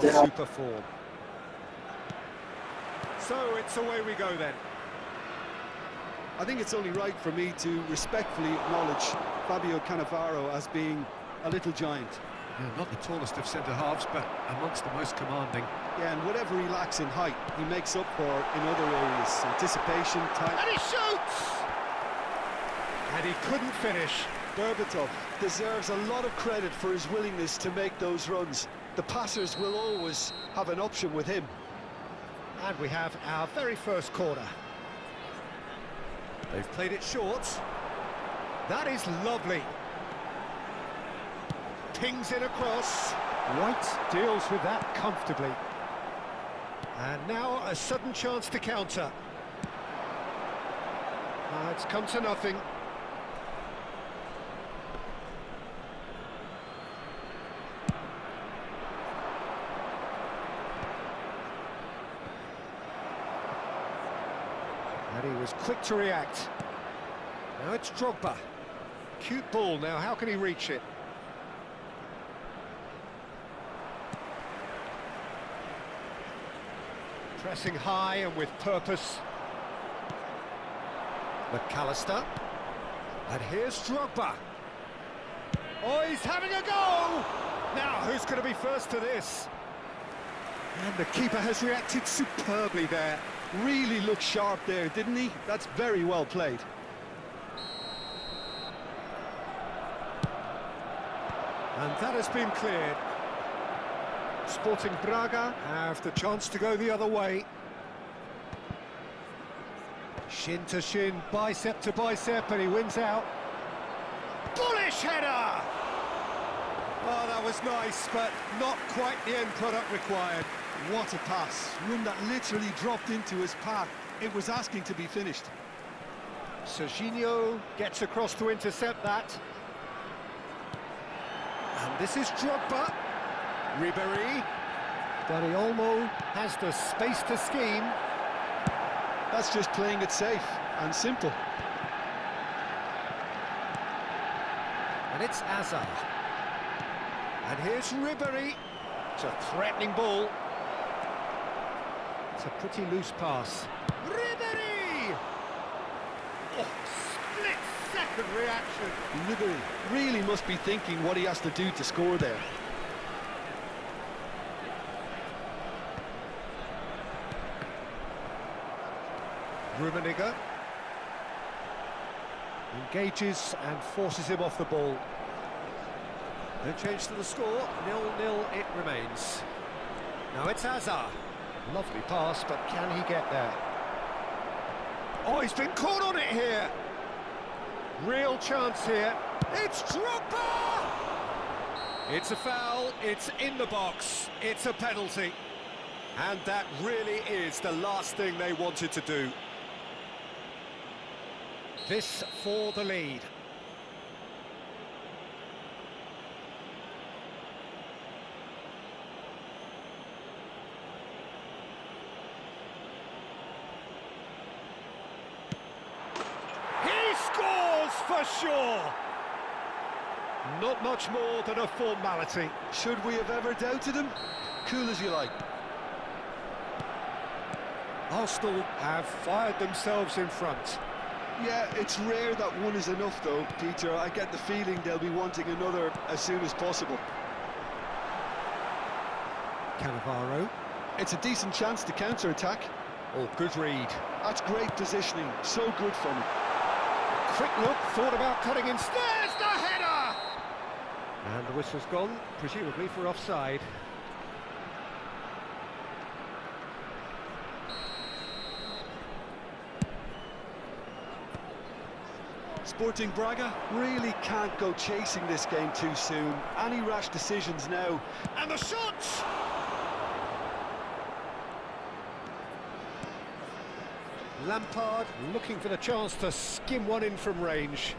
Super form. So it's away we go then. I think it's only right for me to respectfully acknowledge Fabio Cannavaro as being a little giant. Yeah, not the tallest of centre-halves, but amongst the most commanding. Yeah, and whatever he lacks in height, he makes up for in other areas. Anticipation, time... And he shoots! And he couldn't finish. Berbatov deserves a lot of credit for his willingness to make those runs. The passers will always have an option with him. And we have our very first corner. They've played it short. That is lovely. Pings it across. White deals with that comfortably. And now a sudden chance to counter. It's come to nothing. And he was quick to react. Now it's Drogba. Cute ball now, how can he reach it? Pressing high and with purpose. McAllister. And here's Drogba. Oh, he's having a go! Now, who's going to be first to this? And the keeper has reacted superbly there. Really looked sharp there, didn't he? That's very well played. And that has been cleared. Sporting Braga have the chance to go the other way. Shin to shin, bicep to bicep, and he wins out. Bullish header! Oh, that was nice, but not quite the end product required. What a pass. One that literally dropped into his path. It was asking to be finished. Serginho gets across to intercept that. And this is Drogba. Ribéry. Dani Olmo has the space to scheme. That's just playing it safe and simple. And it's Hazard. And here's Ribéry. It's a threatening ball. It's a pretty loose pass. Ribéry! Oh, split-second reaction. Ribéry really must be thinking what he has to do to score there. Rummenigge engages and forces him off the ball. No change to the score, 0-0 it remains. Now it's Hazard. Lovely pass, but can he get there? Oh, he's been caught on it here. Real chance here. It's Drogba! It's a foul, it's in the box, it's a penalty. And that really is the last thing they wanted to do. This for the lead. He scores for sure. Not much more than a formality. Should we have ever doubted him? Cool as you like. Arsenal have fired themselves in front. Yeah, it's rare that one is enough though, Peter. I get the feeling they'll be wanting another as soon as possible. Cannavaro. It's a decent chance to counter-attack. Oh, good read. That's great positioning, so good from him. Quick look, thought about cutting in. There's the header! And the whistle's gone, presumably for offside. Sporting Braga really can't go chasing this game too soon. Any rash decisions now. And the shot! Lampard looking for the chance to skim one in from range.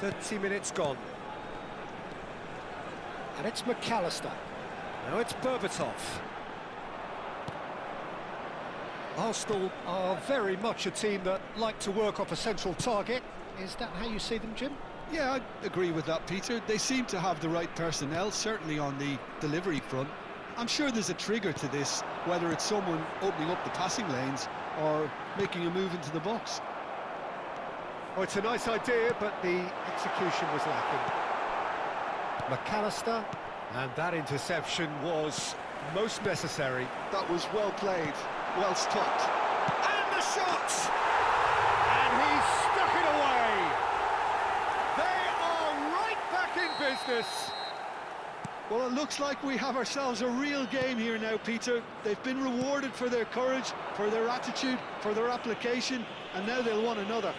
30 minutes gone. And it's McAllister. Now it's Berbatov. Arsenal are very much a team that like to work off a central target. Is that how you see them, Jim? Yeah, I agree with that, Peter. They seem to have the right personnel, certainly on the delivery front. I'm sure there's a trigger to this, whether it's someone opening up the passing lanes or making a move into the box. Oh, it's a nice idea, but the execution was lacking. McAllister, and that interception was most necessary. That was well played, well stopped. And the shot! And he stuck it away! They are right back in business! Well, it looks like we have ourselves a real game here now, Peter. They've been rewarded for their courage, for their attitude, for their application, and now they'll want another.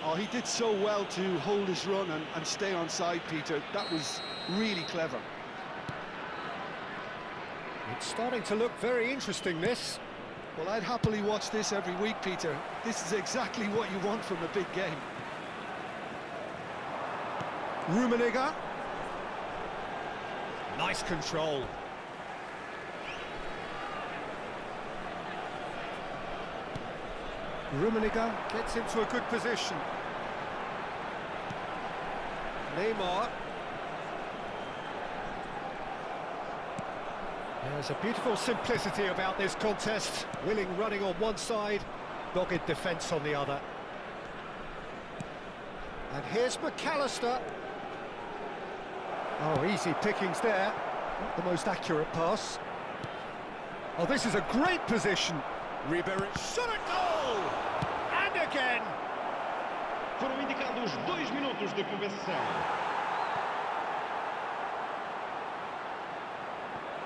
Oh, he did so well to hold his run and stay on side, Peter. That was really clever. It's starting to look very interesting, this. Well, I'd happily watch this every week, Peter. This is exactly what you want from a big game. Rummenigge. Nice control. Rummenigge gets into a good position. Neymar. There's a beautiful simplicity about this contest. Willing running on one side, dogged defence on the other. And here's McAllister. Oh, easy pickings there. Not the most accurate pass. Oh, this is a great position. Ribery shot at goal! And again! Foram indicados 2 minutos de compensação.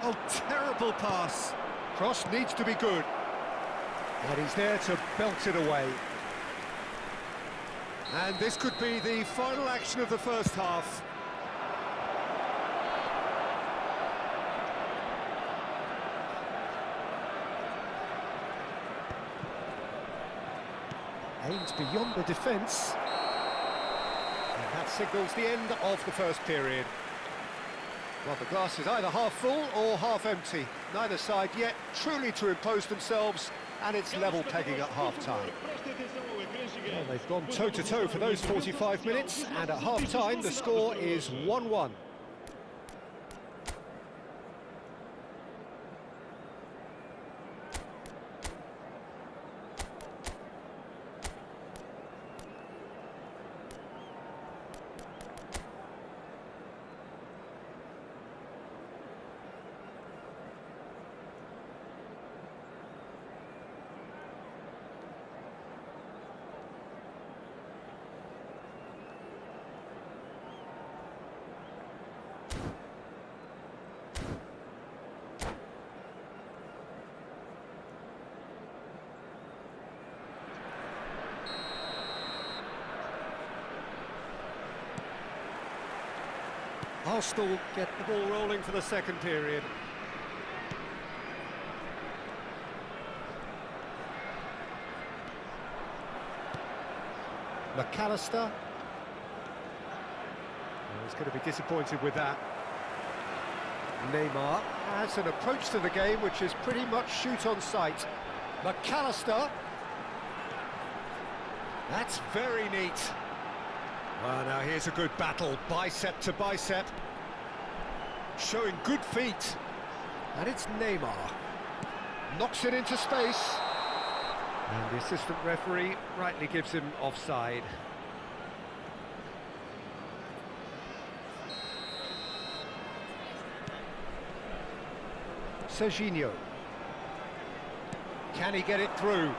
Oh, terrible pass. Cross needs to be good. And he's there to belt it away. And this could be the final action of the first half. Aims beyond the defence. And that signals the end of the first period. Well, the glass is either half full or half empty. Neither side yet truly to impose themselves, and it's level pegging at half-time. Well, they've gone toe-to-toe for those 45 minutes, and at half-time the score is 1-1. Arsenal get the ball rolling for the second period. McAllister. Oh, he's going to be disappointed with that. Neymar has an approach to the game which is pretty much shoot on sight. McAllister. That's very neat. Well, now here's a good battle, bicep to bicep. Showing good feet. And it's Neymar. Knocks it into space. And the assistant referee rightly gives him offside. JcJ. Can he get it through?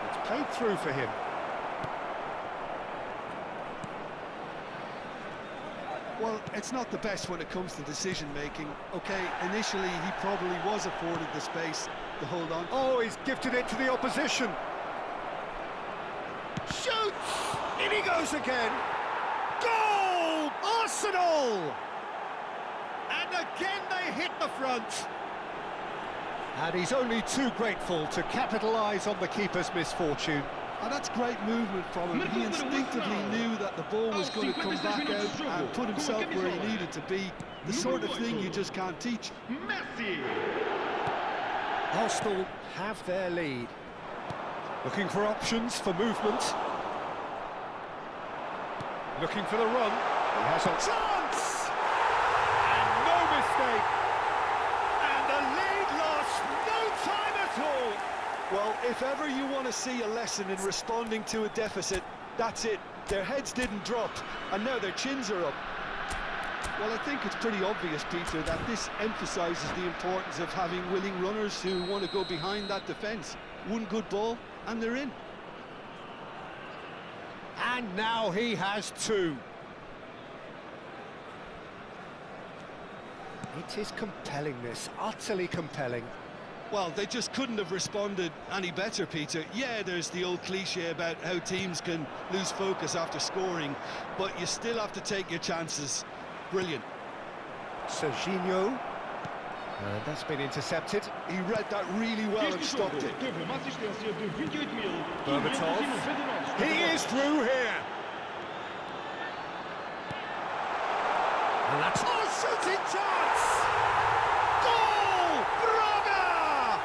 It's played through for him. Well, it's not the best when it comes to decision-making. OK, initially he probably was afforded the space to hold on. Oh, he's gifted it to the opposition. Shoots! In he goes again. Goal! Arsenal! And again they hit the front. And he's only too grateful to capitalise on the keeper's misfortune. And that's great movement from him. He instinctively knew that the ball was going to come back out and put himself where he needed to be. The sort of thing you just can't teach. Messi! Arsenal have their lead. Looking for options for movement. Looking for the run. He has a chance! And no mistake. And the lead lost no time at all. Well, if ever you want to see a lesson in responding to a deficit, that's it. Their heads didn't drop, and now their chins are up. Well, I think it's pretty obvious, Peter, that this emphasises the importance of having willing runners who want to go behind that defence. One good ball, and they're in. And now he has two. It is compelling, this, utterly compelling. Well, they just couldn't have responded any better, Peter. Yeah, there's the old cliche about how teams can lose focus after scoring, but you still have to take your chances. Brilliant. Serginho. And that's been intercepted. He read that really well and stopped it. Berbatov. He is through here. And that's a shooting chance! Goal! Braga!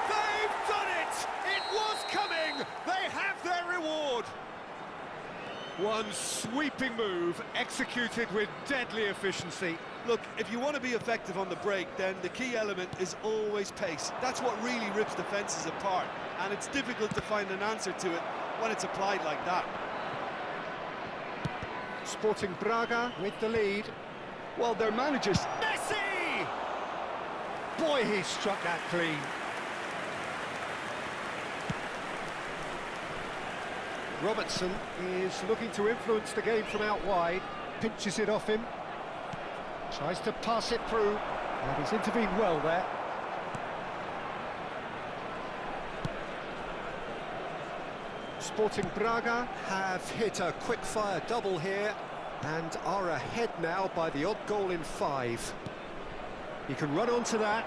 They've done it! It was coming! They have their reward! One sweeping move, executed with deadly efficiency. Look, if you want to be effective on the break, then the key element is always pace. That's what really rips defences apart, and it's difficult to find an answer to it when it's applied like that. Sporting Braga with the lead. Well, their managers... Messi! Boy, he struck that clean. Robertson is looking to influence the game from out wide. Pinches it off him. Tries to pass it through. And he's intervened well there. Sporting Braga have hit a quick-fire double here and are ahead now by the odd goal in 5. He can run onto that.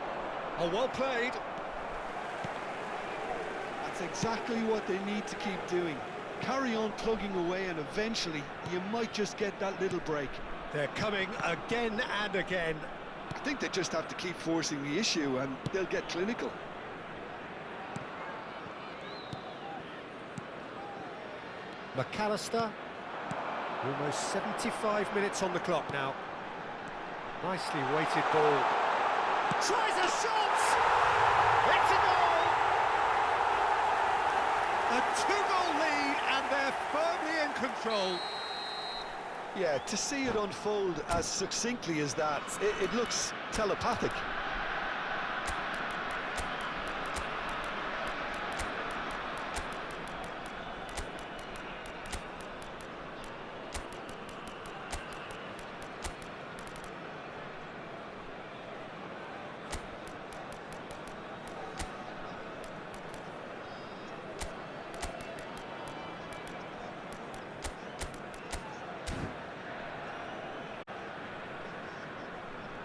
Oh, well played. That's exactly what they need to keep doing. Carry on plugging away, and eventually you might just get that little break. They're coming again and again. I think they just have to keep forcing the issue and they'll get clinical. McAllister, almost 75 minutes on the clock now. Nicely weighted ball. Tries a shot! It's a goal! A 2-goal lead and they're firmly in control. Yeah, to see it unfold as succinctly as that, it looks telepathic.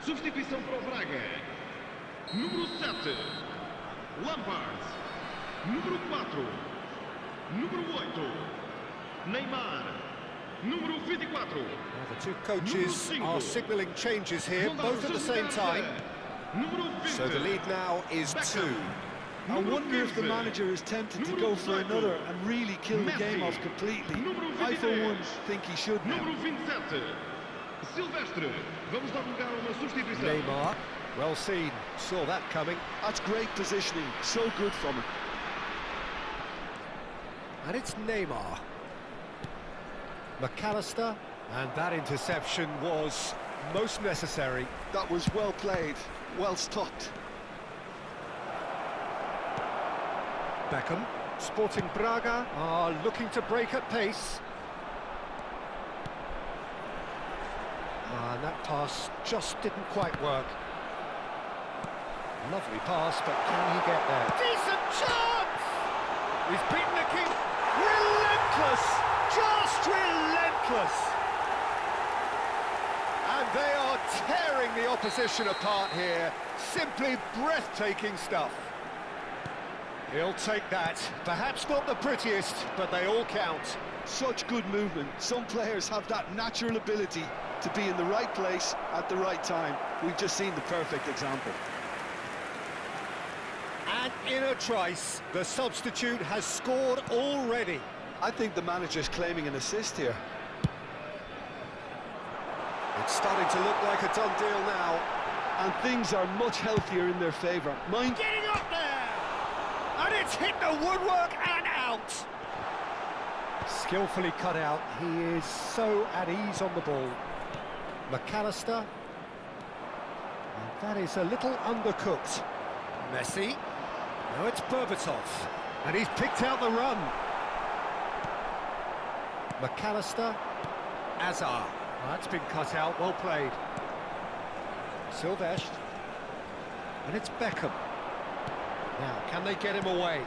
Substituição para o Braga. Número 7, Lampard. Número 4, número 8, Neymar. Número 24. Well, the two coaches are signalling changes here, both at the same time. So the lead now is 2. I wonder if the manager is tempted to go for another and really kill the game off completely. I, for one, think he should now. Número 27, Silvestre. Vamos dar lugar a uma substituição. Neymar, well seen, saw that coming. That's great positioning, so good from him. And it's Neymar. McAllister, and that interception was most necessary. That was well played, well stopped. Beckham, Sporting Braga are looking to break at pace. And that pass just didn't quite work. Lovely pass, but can he get there? Decent chance! He's beaten the king. Relentless! Just relentless! And they are tearing the opposition apart here. Simply breathtaking stuff. He'll take that. Perhaps not the prettiest, but they all count. Such good movement. Some players have that natural ability to be in the right place at the right time. We've just seen the perfect example. And in a trice. The substitute has scored already. I think the manager's claiming an assist here. It's starting to look like a done deal now. And things are much healthier in their favour. Mind Getting up there! And it's hit the woodwork and out! Skillfully cut out. He is so at ease on the ball. McAllister. And that is a little undercooked. Messi. Now it's Berbatov. And he's picked out the run. McAllister. Azar. That's been cut out, well played. Silvestre. And it's Beckham. Now, can they get him away?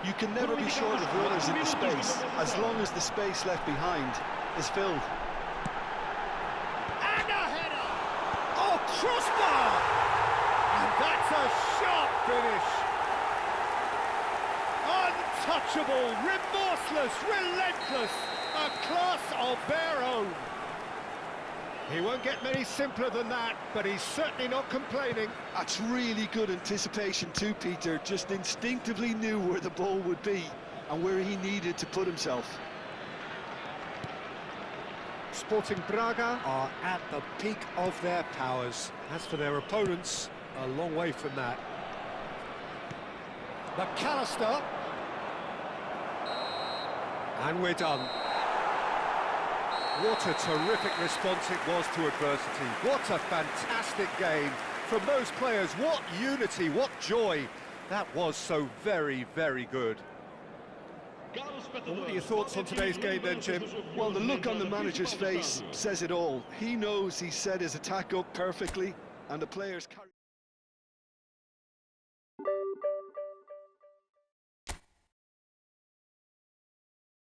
you can never be short of runners into space, as long as the space left behind is filled. And a header! Oh, crossbar! And that's a sharp finish. Untouchable, remorseless, relentless, a class of their own. He won't get many simpler than that, but he's certainly not complaining. That's really good anticipation too, Peter. Just instinctively knew where the ball would be and where he needed to put himself. Sporting Braga are at the peak of their powers. As for their opponents, a long way from that. McAllister. And we're done. What a terrific response it was to adversity. What a fantastic game from those players. What unity, what joy. That was so very, very good. What are your thoughts on today's game then, Jim? Well, the look on the manager's face says it all. He knows he set his attack up perfectly, and the players carry